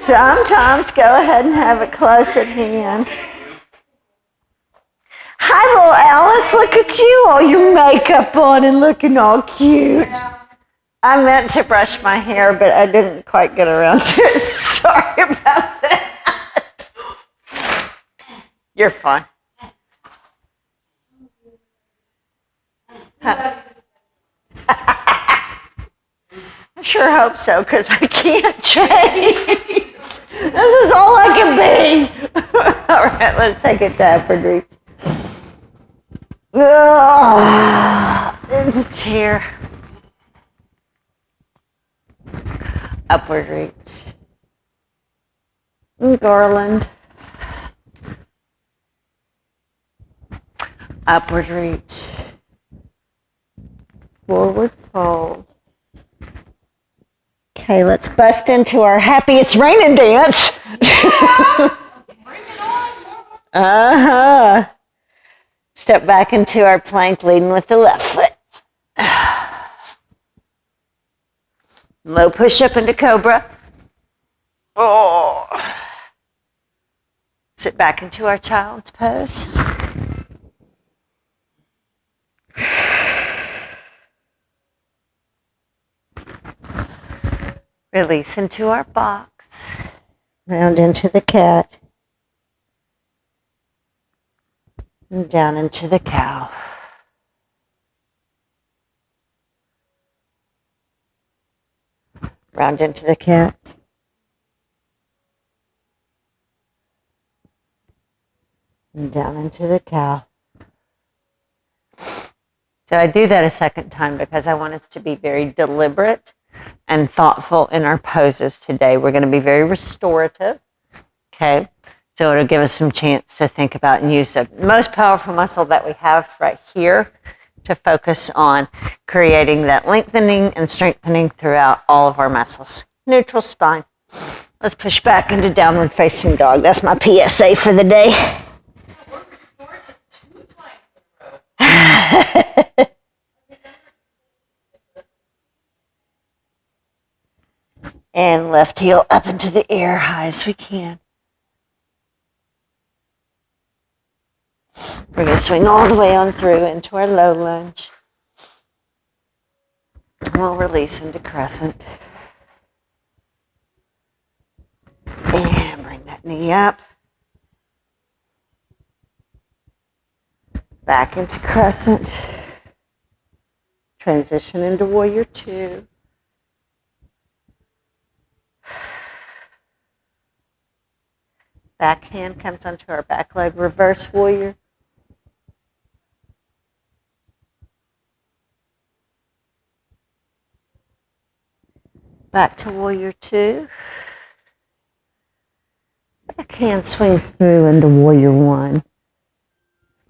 Sometimes go ahead and have it close at hand. Hi, little Alice. Look at you, all your makeup on and looking all cute. I meant to brush my hair, but I didn't quite get around to it. Sorry about that. You're fine. Huh. I sure hope so, because I can't change. This is all I can be. All right, let's take it to upward reach. Into chair. Upward reach. Garland. Upward reach. Forward fold. Okay, let's bust into our happy it's raining dance. Uh-huh. Step back into our plank, leading with the left foot. Low push-up into cobra. Oh. Sit back into our child's pose. Release into our box. Round into the cat. And down into the cow. Round into the cat. And down into the cow. So I do that a second time because I want us to be very deliberate and thoughtful in our poses today. We're going to be very restorative, okay? So it'll give us some chance to think about and use the most powerful muscle that we have right here to focus on creating that lengthening and strengthening throughout all of our muscles. Neutral spine. Let's push back into downward facing dog. That's my PSA for the day. And left heel up into the air, high as we can. We're going to swing all the way on through into our low lunge. We'll release into crescent. And bring that knee up. Back into crescent. Transition into warrior two. Back hand comes onto our back leg, reverse warrior. Back to warrior two. Back hand swings through into warrior one.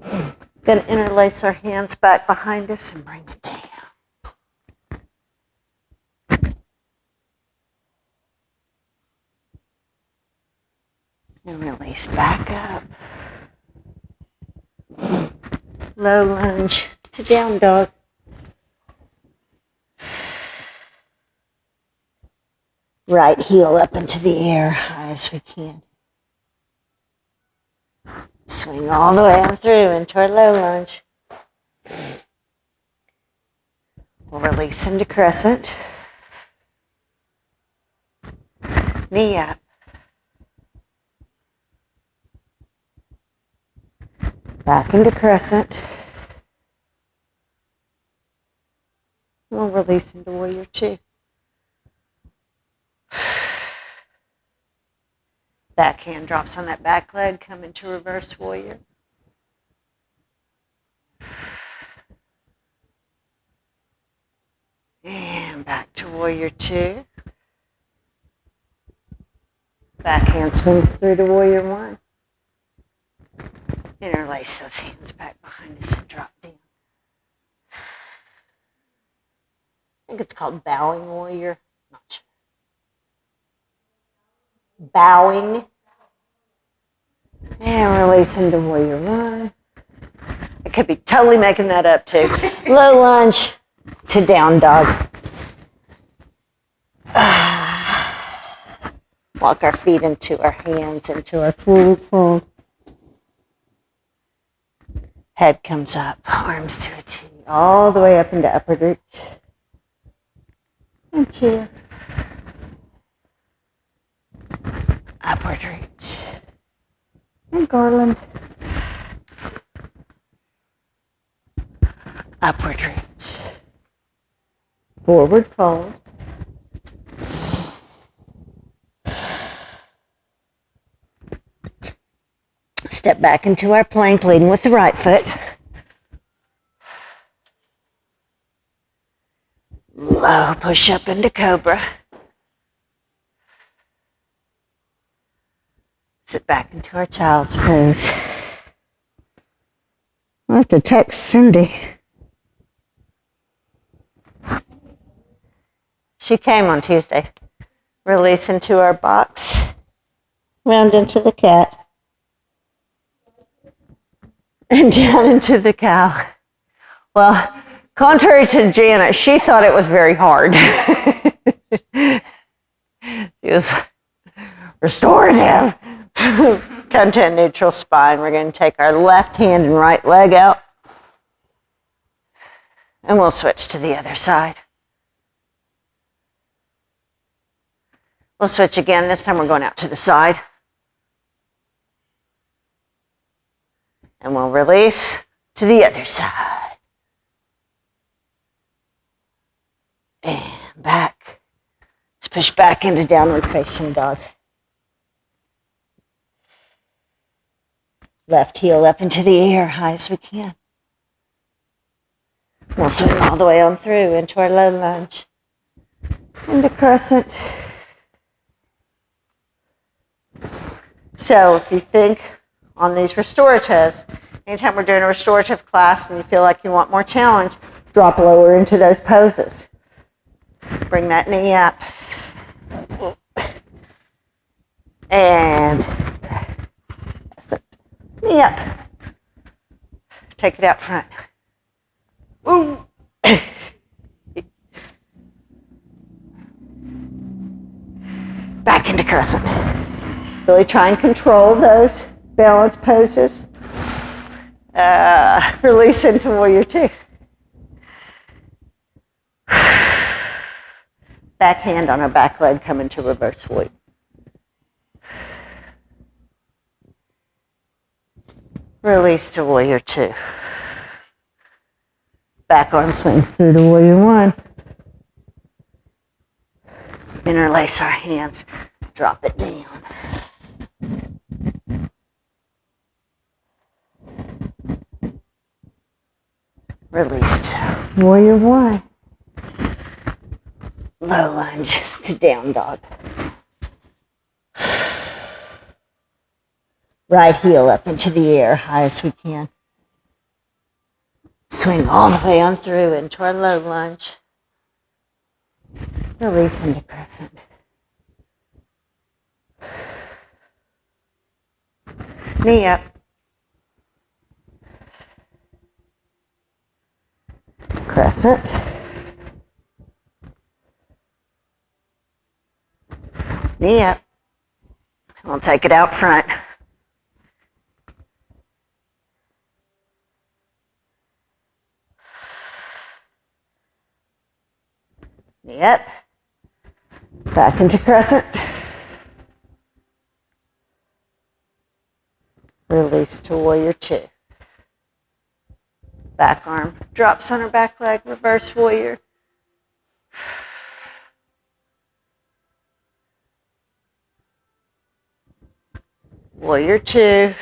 Going to interlace our hands back behind us and bring it down. And release back up. Low lunge to down dog. Right heel up into the air, high as we can. Swing all the way on through into our low lunge. We'll release into crescent. Knee up. Back into crescent. We'll release into warrior two. Back hand drops on that back leg, come into reverse warrior. And back to warrior two. Back hand swings through to warrior one. Interlace those hands back behind us and drop down. I think it's called bowing warrior. Not sure. Bowing. And release into warrior one. I could be totally making that up too. Low lunge to down dog. Walk our feet into our hands, into our forward fold. Head comes up, arms to a T, all the way up into upward reach. And chair. Upward reach. And garland. Upward reach. Forward fold. Step back into our plank, leading with the right foot. Low push up into cobra. Sit back into our child's pose. I'll have to text Cindy. She came on Tuesday. Release into our box. Round into the cat. And down into the cow. Well, contrary to Janet, she thought it was very hard. She was restorative. Content neutral spine. We're going to take our left hand and right leg out. And we'll switch to the other side. We'll switch again. This time we're going out to the side. And we'll release to the other side. And back. Let's push back into downward facing dog. Left heel up into the air, high as we can. We'll swing all the way on through into our low lunge. Into crescent. So if you think on these restoratives, anytime we're doing a restorative class and you feel like you want more challenge, drop lower into those poses. Bring that knee up. And knee up. Take it out front. Back into crescent. Really try and control those balance poses. Release into warrior two. Back hand on our back leg, come into reverse sweep. Release to warrior two. Back arm swings through to warrior one. Interlace our hands, drop it down. Release to warrior one. Low lunge to down dog. Right heel up into the air, high as we can. Swing all the way on through into our low lunge. Release into crescent. Knee up. Crescent. Knee up. We'll take it out front. Knee up. Back into crescent. Release to warrior two. Back arm drops on our back leg, reverse warrior. Warrior two.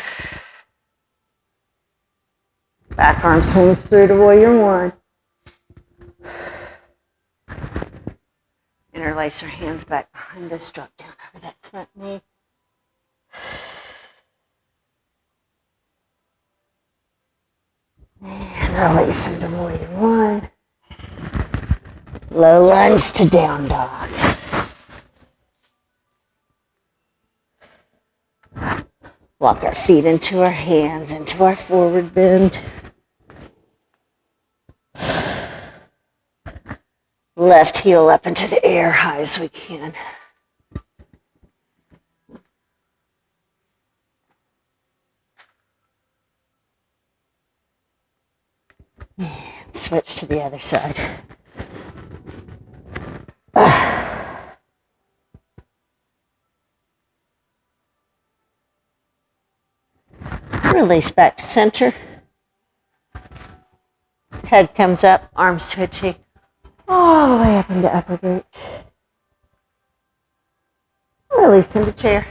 Back arm swings through to warrior one. Interlace our hands back behind us, drop down over that front knee. And release into warrior one. Low lunge to down dog. Walk our feet into our hands, into our forward bend. Left heel up into the air, high as we can. And switch to the other side. Release back to center. Head comes up, arms twitchy, all the way up into upward reach. Release into chair.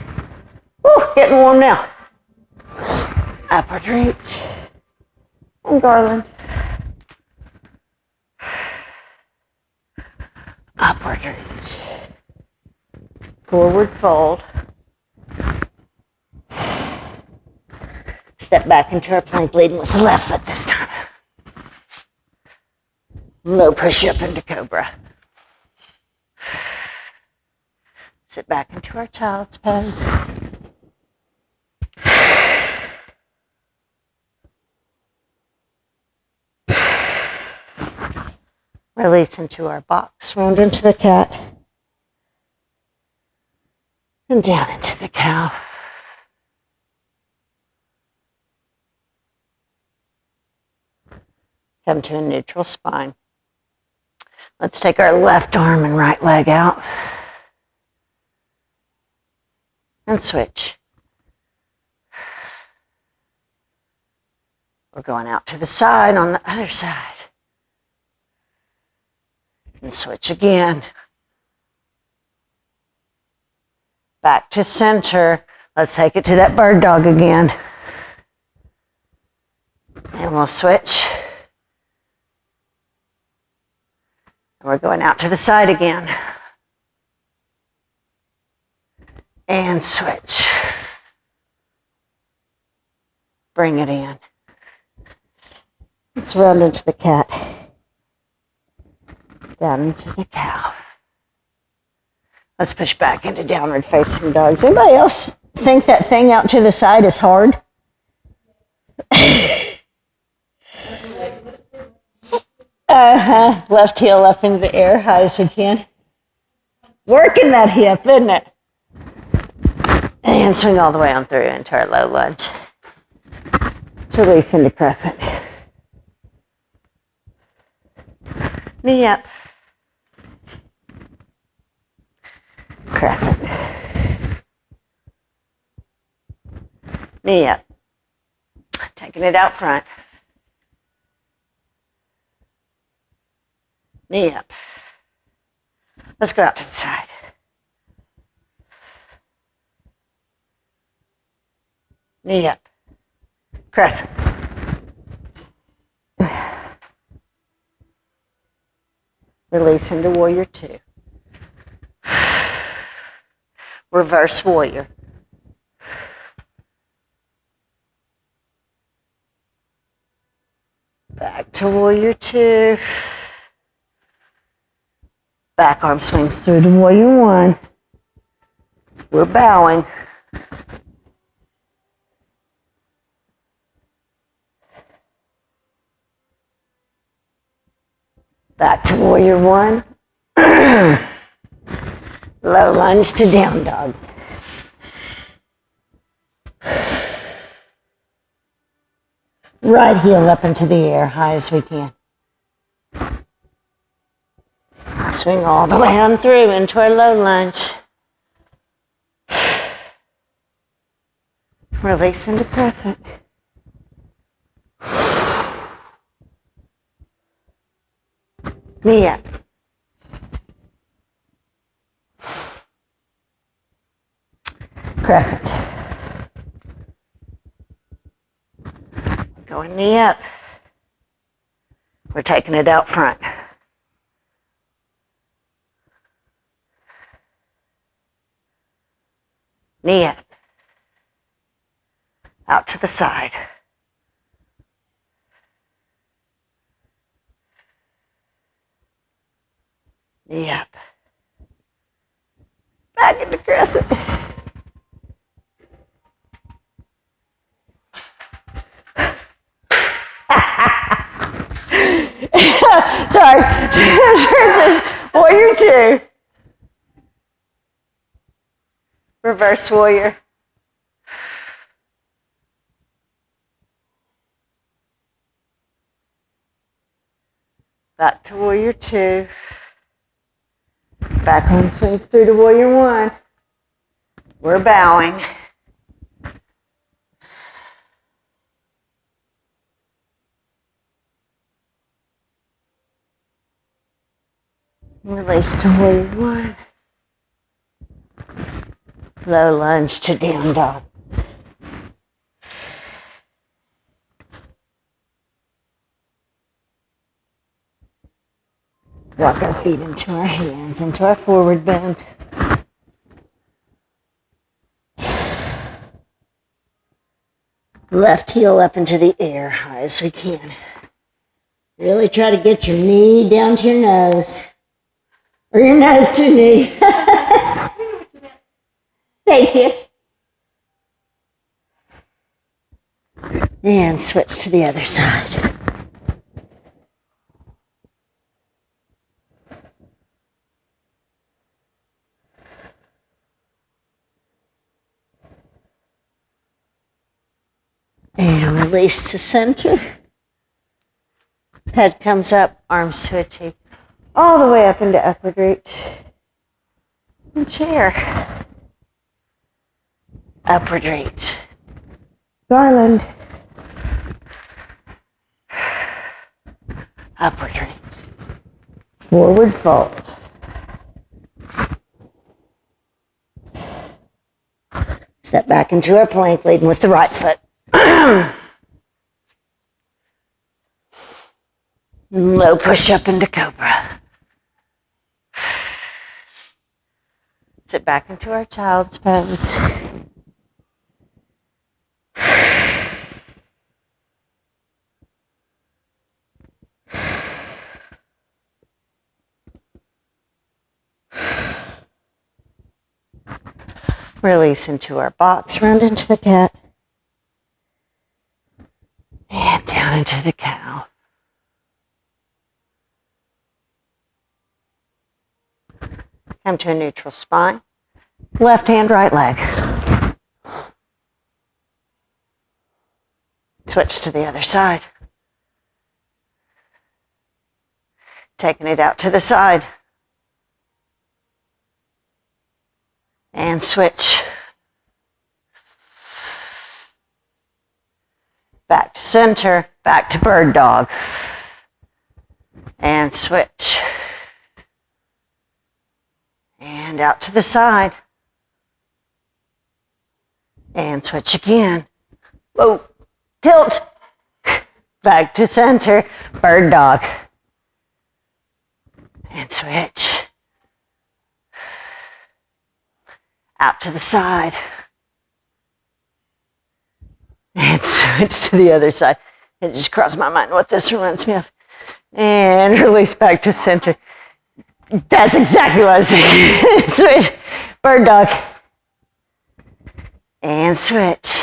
Woo, getting warm now. Upward reach. And garland. Upward reach. Forward fold. Step back into our plank, leading with the left foot this time. Low push-up into cobra. Sit back into our child's pose. Release into our box, round into the cat. And down into the cow. Come to a neutral spine. Let's take our left arm and right leg out. And switch. We're going out to the side on the other side. And switch again. Back to center. Let's take it to that bird dog again. And we'll switch. And we're going out to the side again. And switch. Bring it in. Let's round into the cat. Down into the cow. Let's push back into downward facing dogs. Anybody else think that thing out to the side is hard? Left heel up in the air, high as we can. Working that hip, isn't it? And swing all the way on through into our low lunge. Release into crescent. Knee up. Crescent. Knee up. Taking it out front. Knee up. Let's go out to the side. Knee up. Crescent. Release into warrior two. Reverse warrior. Back to warrior two. Back arm swings through to warrior one. We're bowing. Back to warrior one. Low lunge to down dog. Right heel up into the air, high as we can. Swing all the way on through into our low lunge. Release into crescent. Knee up. Crescent. Going knee up. We're taking it out front. Knee up. Out to the side. Knee up. Back into crescent. Sorry. Warrior two. Reverse warrior. Back to warrior 2. Back on swings through to warrior 1. We're bowing. Release to warrior 1. Low lunge to down dog. Walk our feet into our hands, into our forward bend. Left heel up into the air, high as we can. Really try to get your knee down to your nose. Or your nose to your knee. Thank you. And switch to the other side. And release to center. Head comes up, arms switching all the way up into upward reach. And chair. Upward reach. Garland. Upward reach. Forward fold. Step back into our plank, leading with the right foot. Low push up into cobra. Sit back into our child's pose. Release into our box, round into the cat. And down into the cow. Come to a neutral spine. Left hand, right leg. Switch to the other side. Taking it out to the side. And switch. Back to center, back to bird dog. And switch. And out to the side. And switch again. Whoa, tilt. Back to center, bird dog. And switch. Out to the side. And switch to the other side. It just crossed my mind what this reminds me of. And release back to center. That's exactly what I was thinking. Switch. Bird dog. And switch.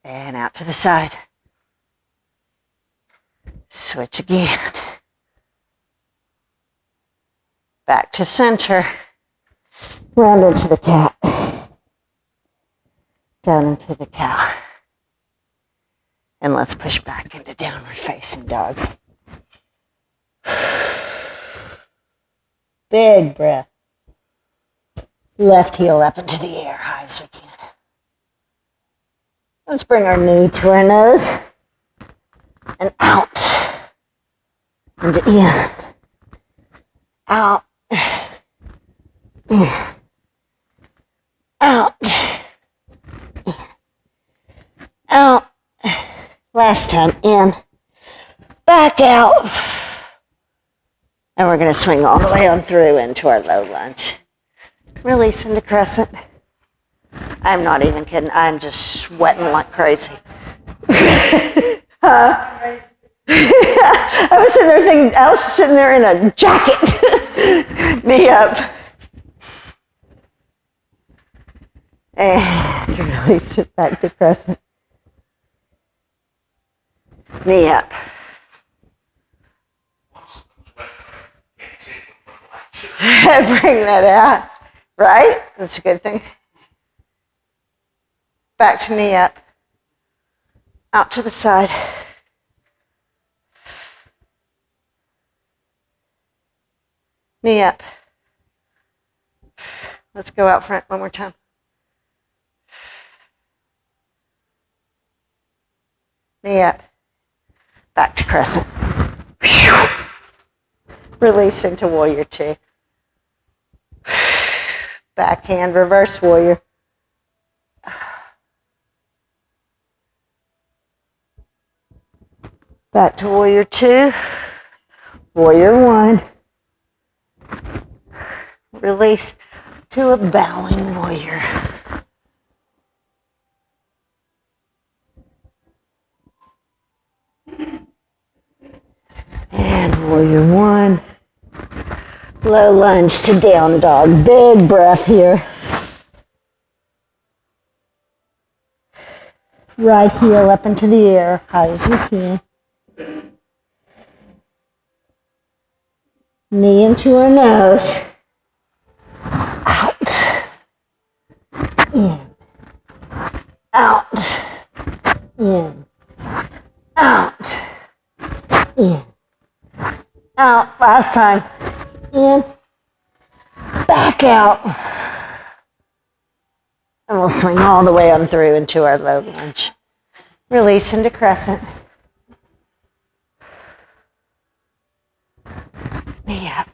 And out to the side. Switch again. Back to center. Round into the cat. Down into the cow. And let's push back into downward facing dog. Big breath. Left heel up into the air, high as we can. Let's bring our knee to our nose. And out. And in. Out. In. Out. In. Out. Last time, in. Back out. And we're going to swing all the way on through into our low lunge. Release into crescent. I'm not even kidding. I'm just sweating like crazy. I was sitting there thinking, I was sitting there in a jacket. Knee up. And release it back to crescent. Knee up. Bring that out. Right? That's a good thing. Back to knee up. Out to the side. Knee up. Let's go out front one more time. Knee up. Back to crescent. Release into warrior two. Backhand reverse warrior. Back to warrior two. Warrior one. Release to a bowing warrior. And warrior one. Low lunge to down dog. Big breath here. Right heel up into the air, high as we can. Knee into our nose. Out. In. Out. In. Out. In. Out. Last time. In. Back out. And we'll swing all the way on through into our low lunge. Release into crescent. Knee up.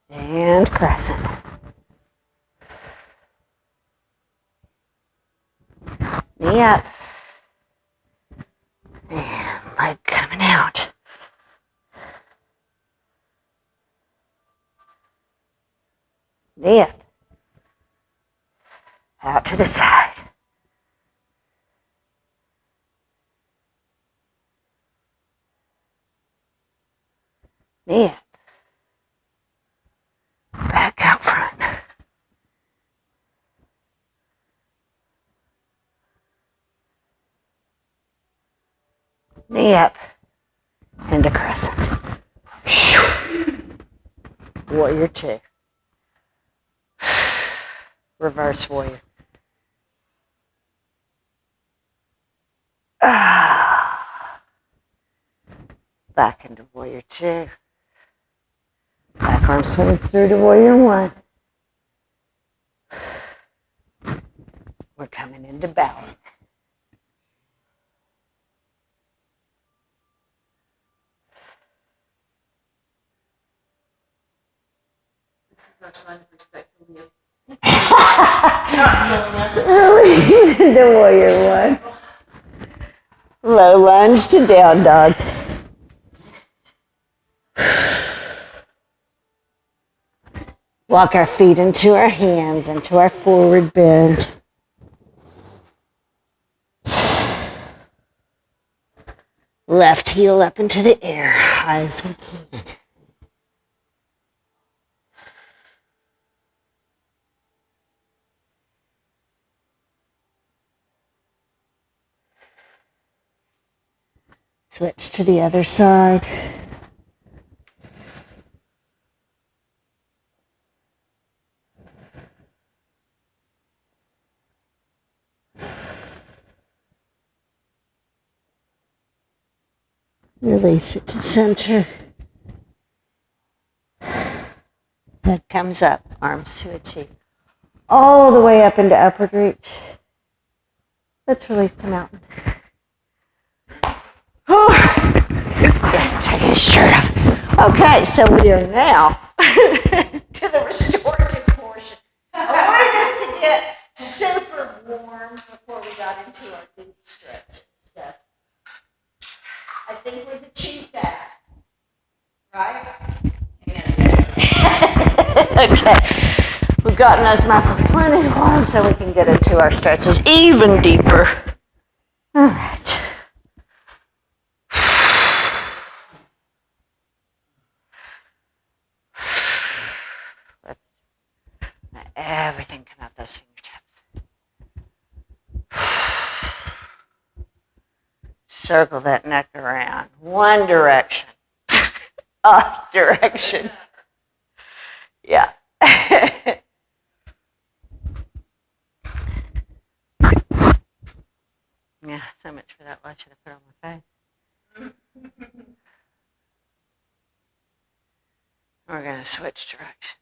And crescent. Knee up. And leg coming out. Knee up. Out to the side. Knee up. Back out front. Knee up. Into crescent. Warrior two. Reverse warrior. Back into warrior two. Back arm swings through to warrior one. We're coming into bowing. This is our sign of respect from you. Release into warrior one. Low lunge to down dog. Walk our feet into our hands, into our forward bend. Left heel up into the air, high as we can. Switch to the other side. Release it to center. Head comes up, arms to a T. All the way up into upward reach. Let's release the mountain. Take his shirt off. Okay, so we are now to the restorative portion. I wanted us to get super warm before we got into our deep stretches. So I think we've achieved that, right? Okay, we've gotten those muscles plenty warm so we can get into our stretches even deeper. All right. Let everything come out those fingertips. Circle that neck around. One direction. Off direction. Yeah. Yeah, so much for that lotion I put on my face. We're going to switch directions.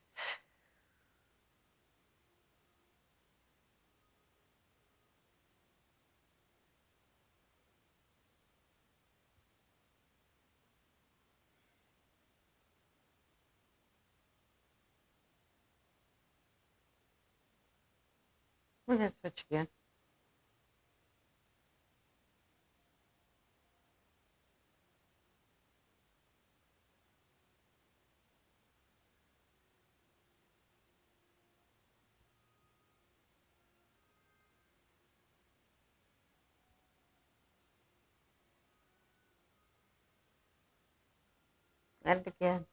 We're going to switch again. And again.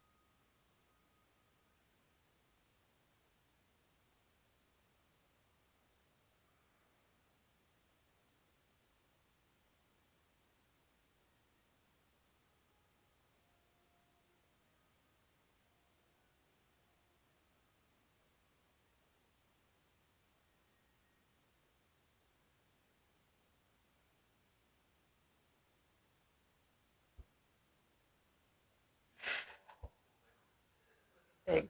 Exactly.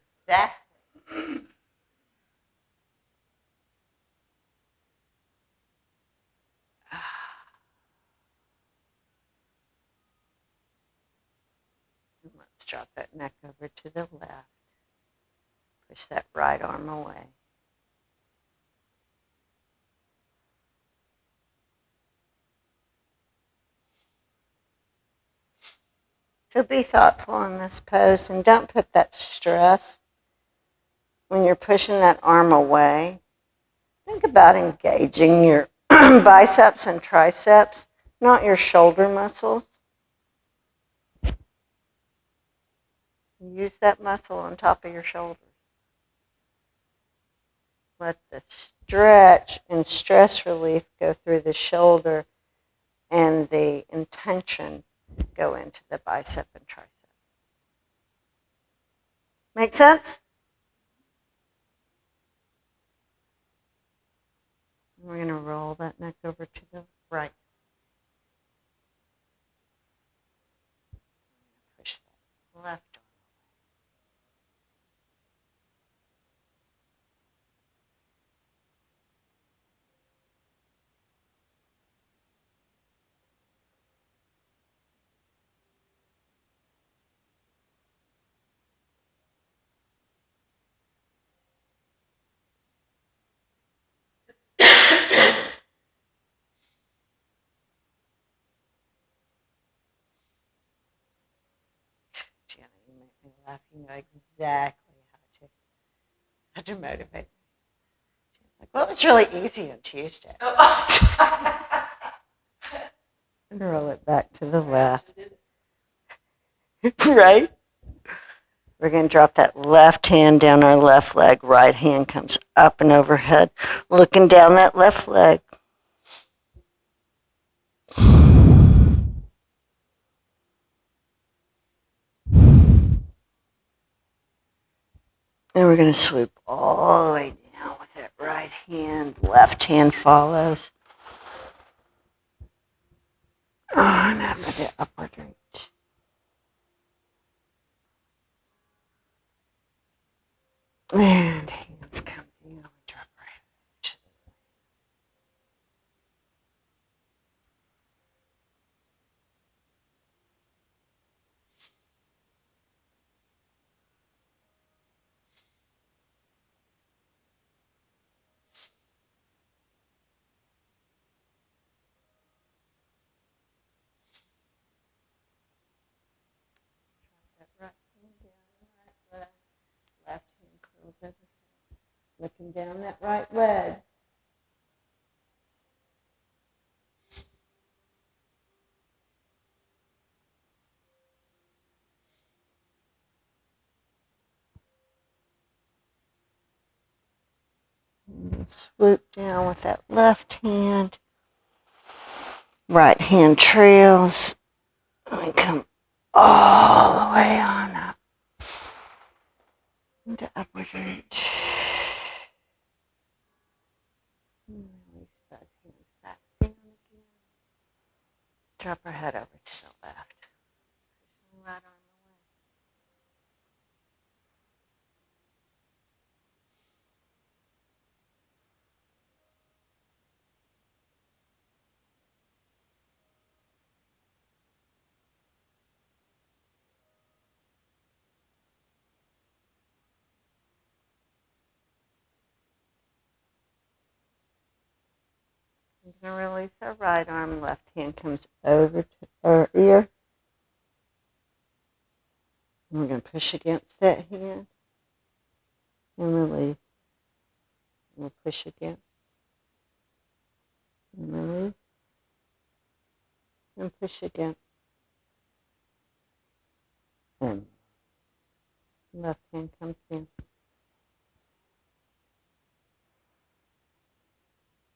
Let's drop that neck over to the left. Push that right arm away. So be thoughtful in this pose and don't put that stress when you're pushing that arm away. Think about engaging your biceps and triceps, not your shoulder muscles. Use that muscle on top of your shoulders. Let the stretch and stress relief go through the shoulder and the intention go into the bicep and tricep. Make sense? We're going to roll that neck over to the right. Push that left arm. Gianna, you make me laugh. You know exactly how to motivate me. She's like, well, it's really easy on Tuesday. And roll it back to the left. Right? We're going to drop that left hand down our left leg. Right hand comes up and overhead, looking down that left leg. And we're going to swoop all the way down with that right hand. Left hand follows. And up with the upward reach. And hands come down. Drop right. That right hand down the right leg. Left hand curls over. Looking down that right leg. And swoop down with that left hand. Right hand trails. And come all the way on up into upward reach. Release both hands back down again. Drop her head over to the left. Right arm away. And release our right arm. Left hand comes over to our ear. And we're going to push against that hand and release. And we'll push against and release and push against. And left hand comes in.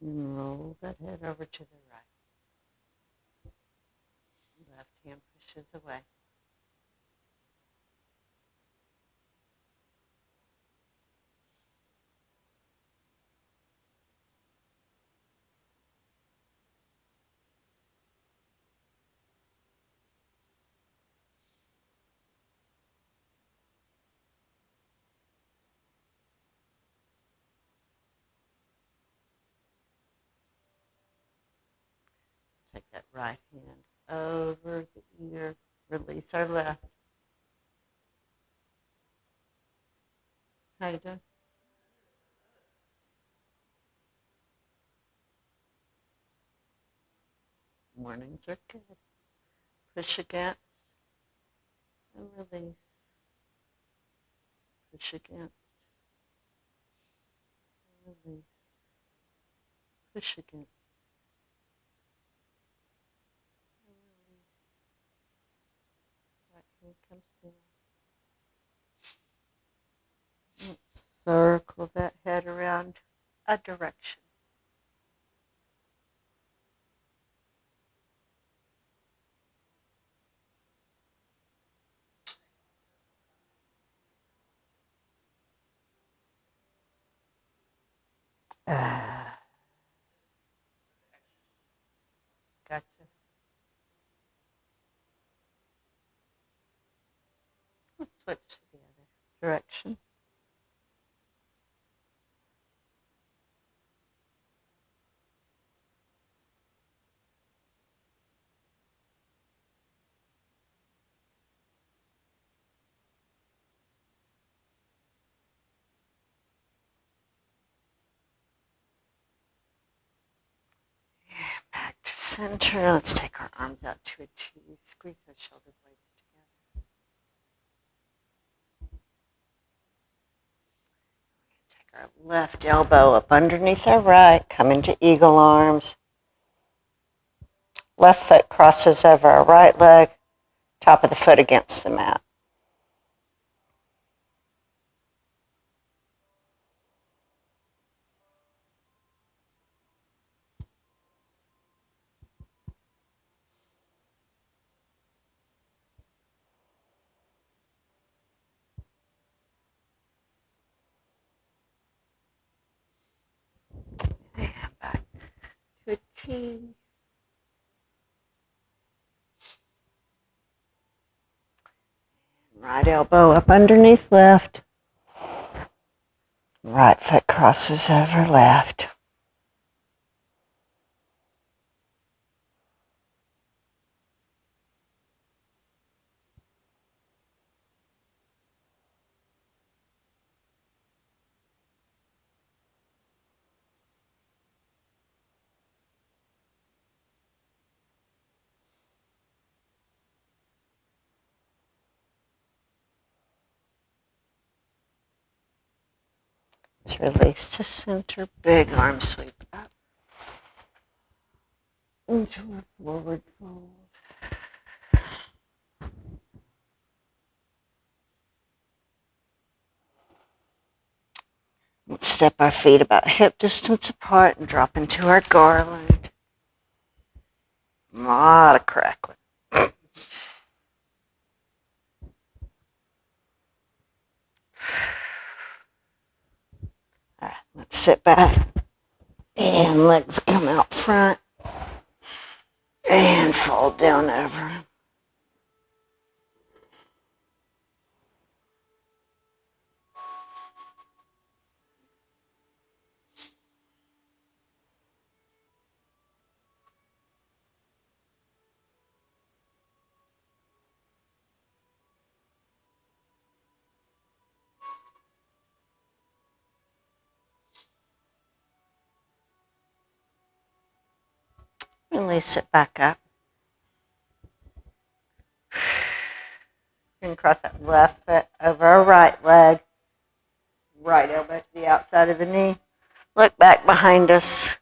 And roll that head over to the right. Left hand pushes away. Take that right hand over the ear. Release our left. How you doing? Mornings are good. Push against and release. Push against and release. Push against and release. Right hand comes in. Let's circle that head around a direction. Gotcha. Let's switch to the other direction. Back to center. Let's take our arms out to a T. Squeeze our shoulder blades together. Take our left elbow up underneath our right. Come into eagle arms. Left foot crosses over our right leg. Top of the foot against the mat. And back to a T. Right elbow up underneath left. Right foot crosses over left. Let's release to center. Big arm sweep up into a forward fold. Let's step our feet about hip distance apart and drop into our garland. A lot of crackling. All right, let's sit back and legs come out front and fold down over. release it back up. And cross that left foot over our right leg. Right elbow to the outside of the knee. Look back behind us.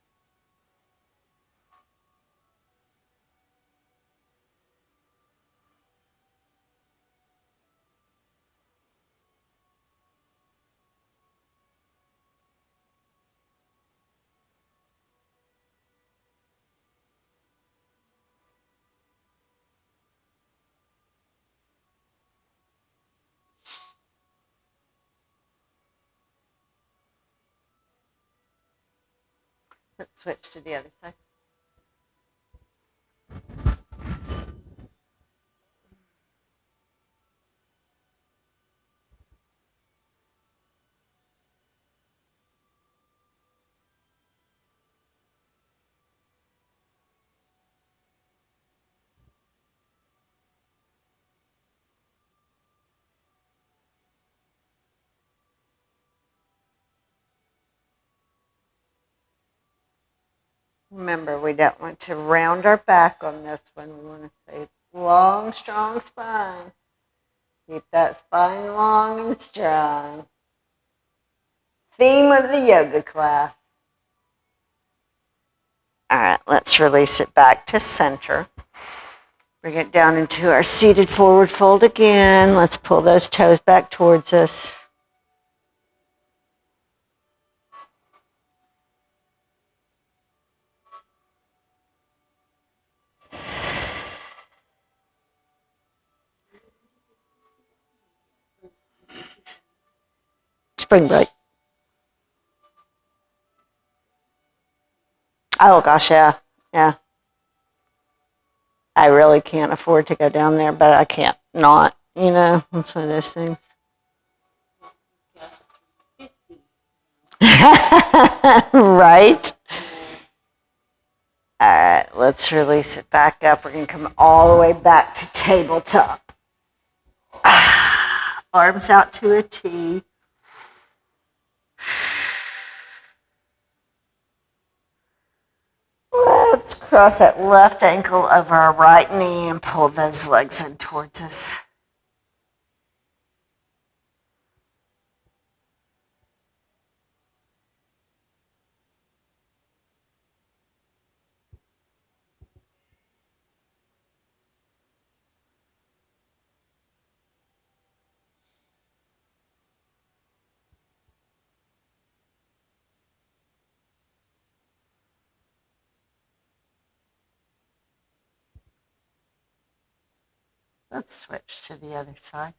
Let's switch to the other side. Remember, we don't want to round our back on this one. We want to say long, strong spine. Keep that spine long and strong. Theme of the yoga class. All right, let's release it back to center. Bring it down into our seated forward fold again. Let's pull those toes back towards us. Spring break. Oh gosh, yeah. I really can't afford to go down there, but I can't not. It's one of those things. Right? All right, let's release it back up. We're going to come all the way back to tabletop. Arms out to a T. Let's cross that left ankle over our right knee and pull those legs in towards us. Let's switch to the other side.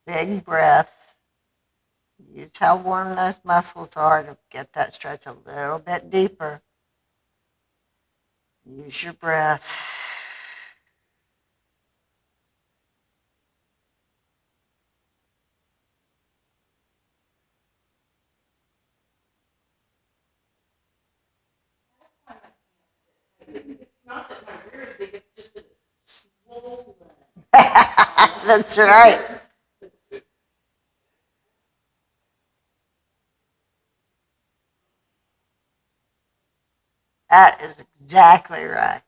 Big breaths. Use how warm those muscles are to get that stretch a little bit deeper. Use your breath. It's not that my rear is big, it's just that it's swollen. That's right. That is exactly right.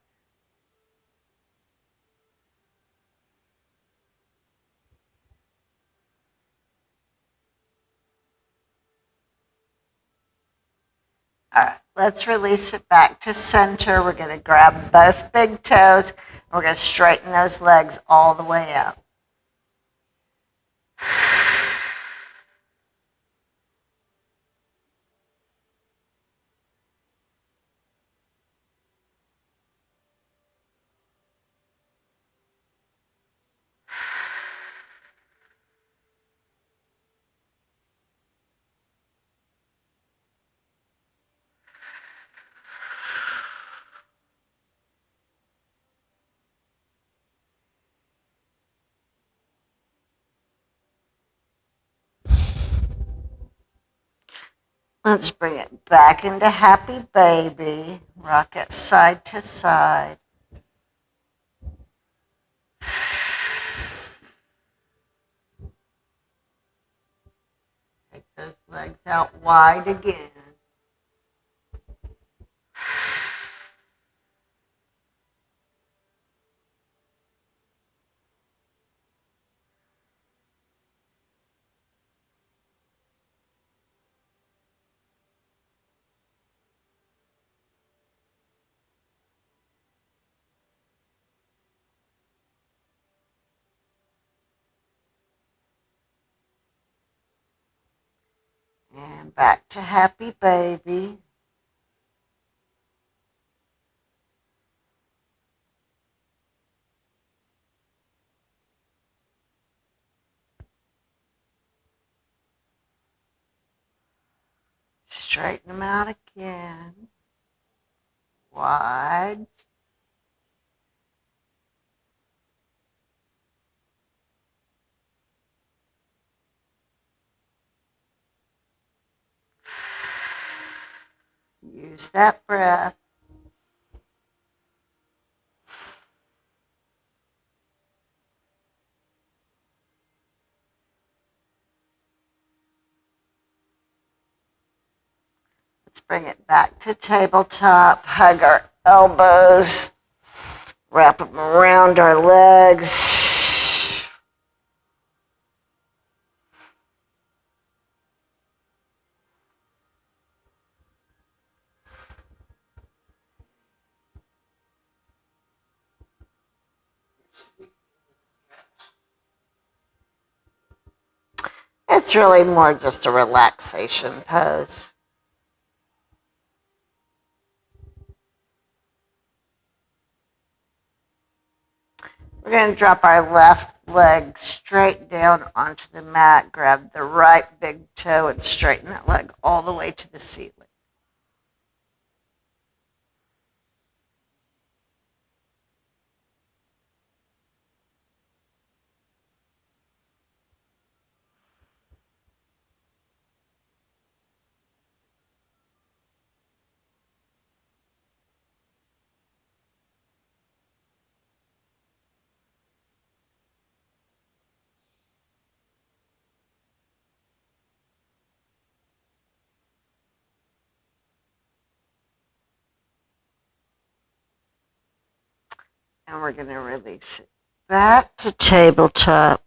All right, let's release it back to center. We're going to grab both big toes. We're going to straighten those legs all the way out. Let's bring it back into happy baby. Rock it side to side. Legs out wide again. And back to happy baby. Straighten them out again. Wide. Use that breath. Let's bring it back to tabletop. Hug our elbows. Wrap them around our legs. It's really more just a relaxation pose. We're going to drop our left leg straight down onto the mat, grab the right big toe and straighten that leg all the way to the ceiling. And we're going to release it back to tabletop.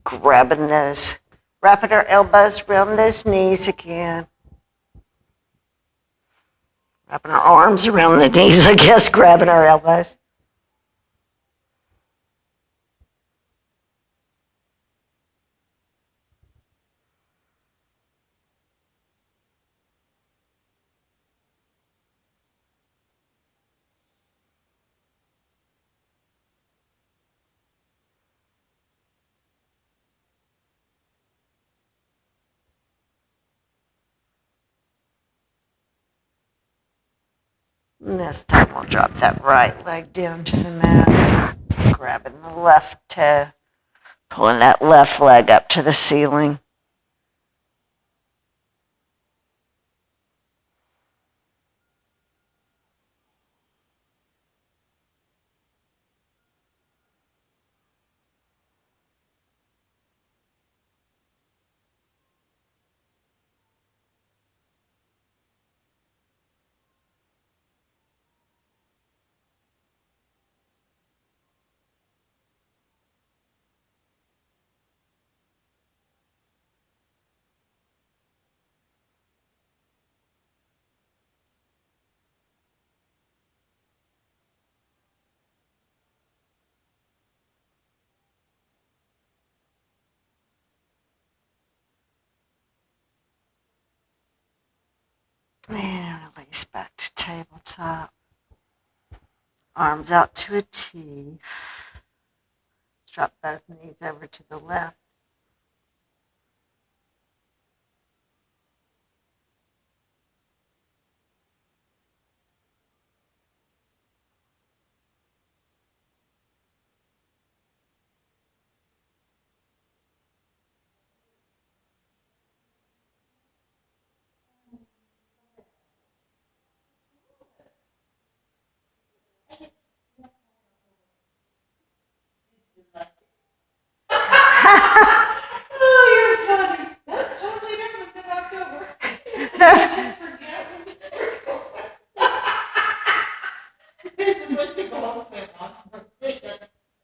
Grabbing those, wrapping our elbows around those knees again. Wrapping our arms around the knees, I guess, grabbing our elbows. And this time we'll drop that right leg down to the mat, grabbing the left toe, pulling that left leg up to the ceiling. And release back to tabletop. Arms out to a T. Drop both knees over to the left.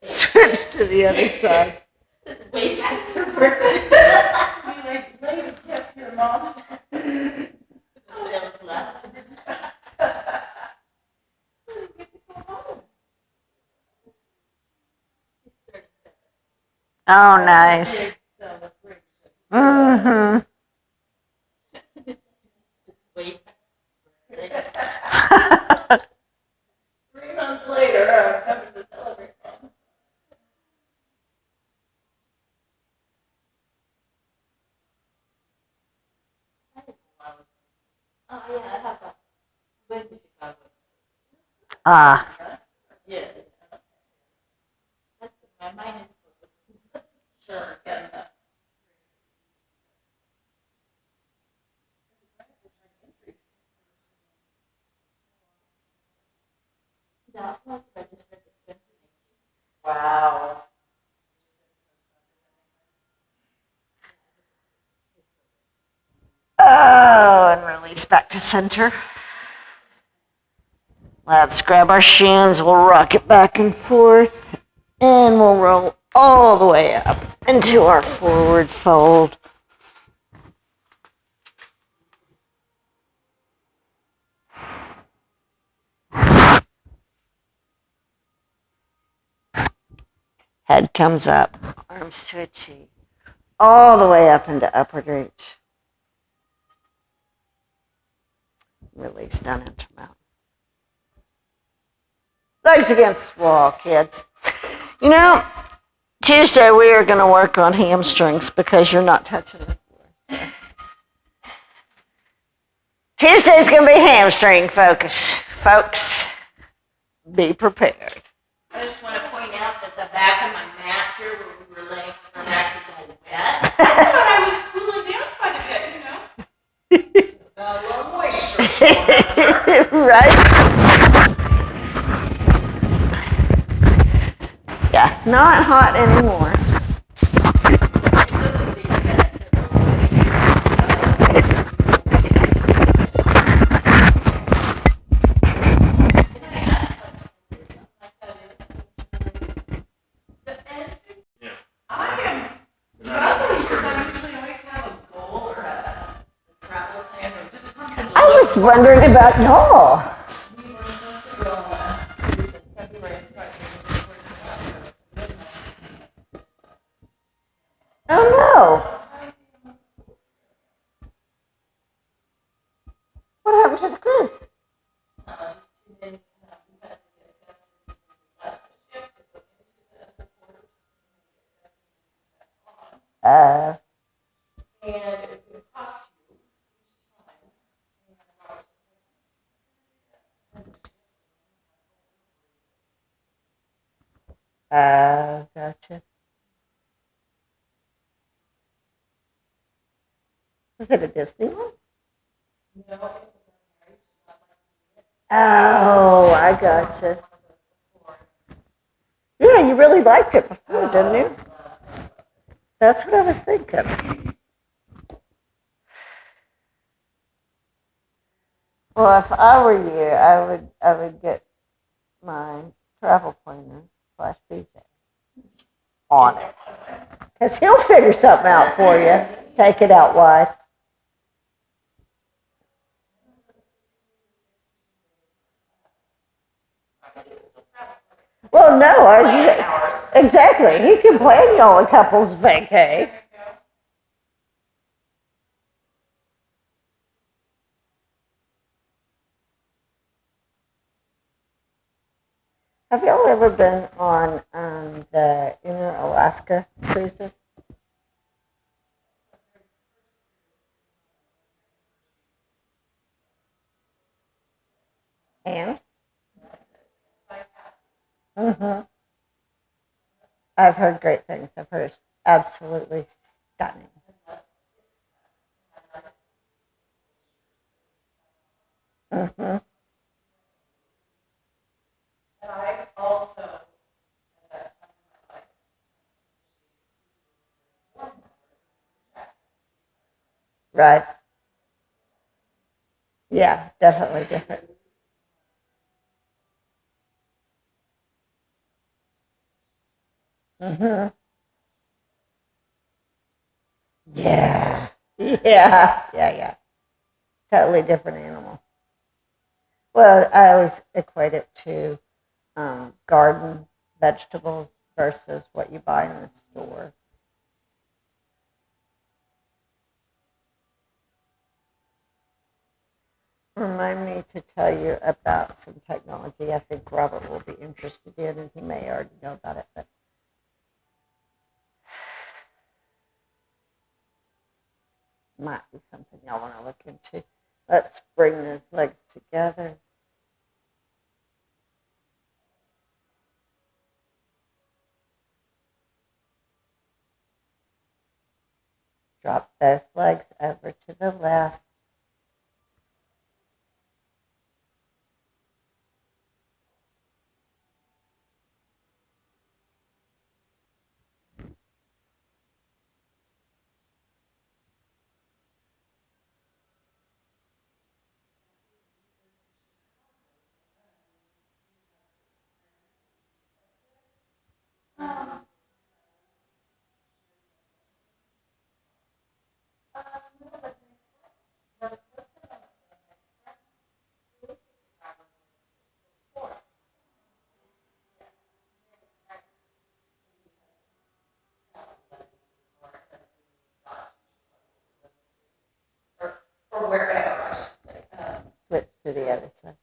Switch to the other side. Way past her birthday. You like laid a gift to your mom. That's what I was laughing. Oh, nice. Mm-hmm. Way past 3 months later, I'm coming to celebrate mom. Oh yeah, I have a win to Chicago. Ah, Yeah. That's my mind is full. Sure, getting that. That was registered at 2019. Wow. oh, and release back to center. Let's grab our shins. We'll rock it back and forth, and we'll roll all the way up into our forward fold. Head comes up, arms to achieve, all the way up into upward reach. Release down into mountain. Legs against the wall, kids. You know, Tuesday we are going to work on hamstrings because you're not touching the floor. Tuesday's going to be hamstring focus, folks. Be prepared. I just want to point out that the back of my mat here where we were laying with our backs is all wet. I thought I was cooling down quite a bit, you know. A little moisture. Right? Yeah, not hot anymore. I am struggling because I usually always have a goal or a travel plan or just something to I was wondering about y'all. We were supposed to go in February, Oh no. What happened to the cruise? Uh, and it's going to cost you gotcha. Was it a Disney one? Oh, I gotcha. Yeah, you really liked it before, didn't you? That's what I was thinking. Well, if I were you, I would get my travel planner / BJ on it. Because he'll figure something out for you. Take it out wide. Well, no, exactly. He can plan y'all a couple's vacay. Have y'all ever been on the Inner Alaska cruises? And? Mm-hmm. I've heard great things. I've heard it's absolutely stunning. Mm-hmm. And I also, at that time in my life, Right. Yeah, definitely different. Mm-hmm. Yeah. Yeah. Totally different animal. Well, I always equate it to garden vegetables versus what you buy in the store. Remind me to tell you about some technology I think Robert will be interested in, and he may already know about it, but might be something y'all want to look into. Let's bring those legs together. Drop both legs over to the left. Or wherever I should say. Switch to the other side.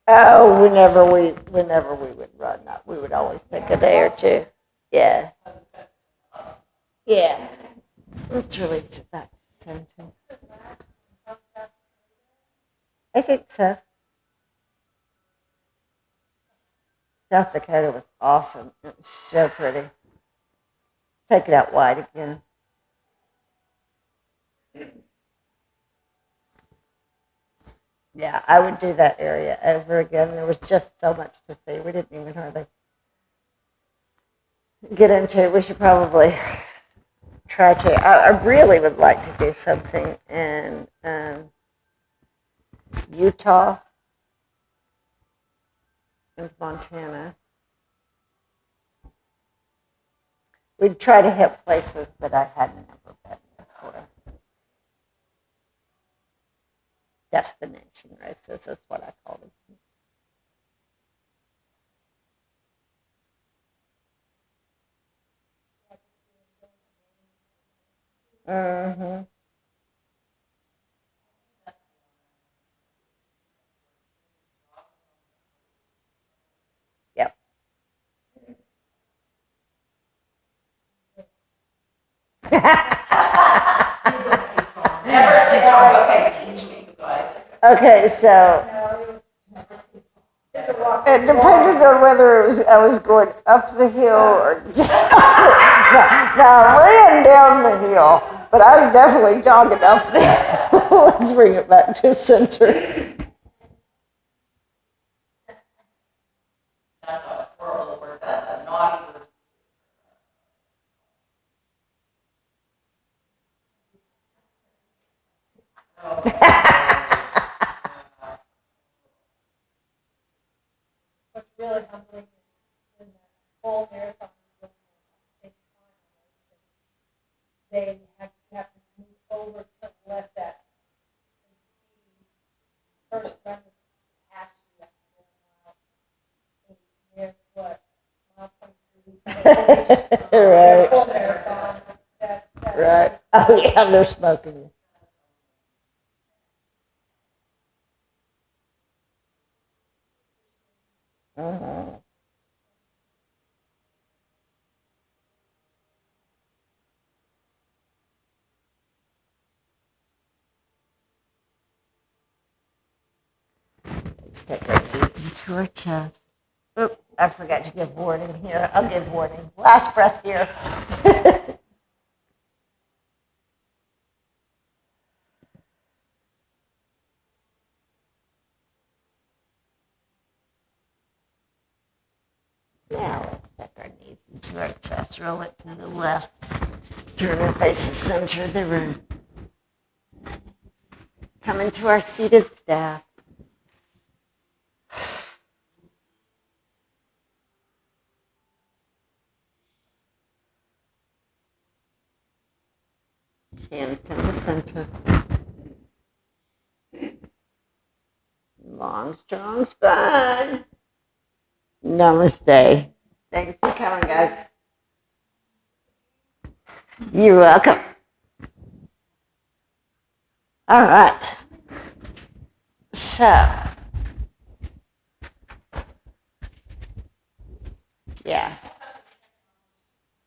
Oh, whenever we would run that, we would always take a day or two. Yeah, yeah. Let's release it back to center. I think so. South Dakota was awesome. It was so pretty. Take it out wide again. Yeah, I would do that area over again. There was just so much to see. We didn't even hardly get into it. We should probably try to. I really would like to do something in Utah and Montana. We'd try to hit places that I had never been before. Destination races is what I call them. Mm-hmm. Yep. Never say, oh, okay, teach me, you guys. Okay, so it depended on whether I was going up the hill or down. Now I ran down the hill, but I was definitely jogging up the hill. Let's bring it back to center. That's a horrible word, that's a naughty word. What's really humbling is in the full marathon, they have to move over to let that first run past you after 1 mile. Oh, yeah, they're smoking. Mhm. Let's take our knees into our chest. Oop, I forgot to give warning here. I'll give warning. Last breath here. Now let's take our knees into our chest. Roll it to the left. Turn and face the center of the room. Come into our seated staff. Hands come to center. Long, strong spine. Namaste. Thanks for coming, guys. You're welcome. All right. So,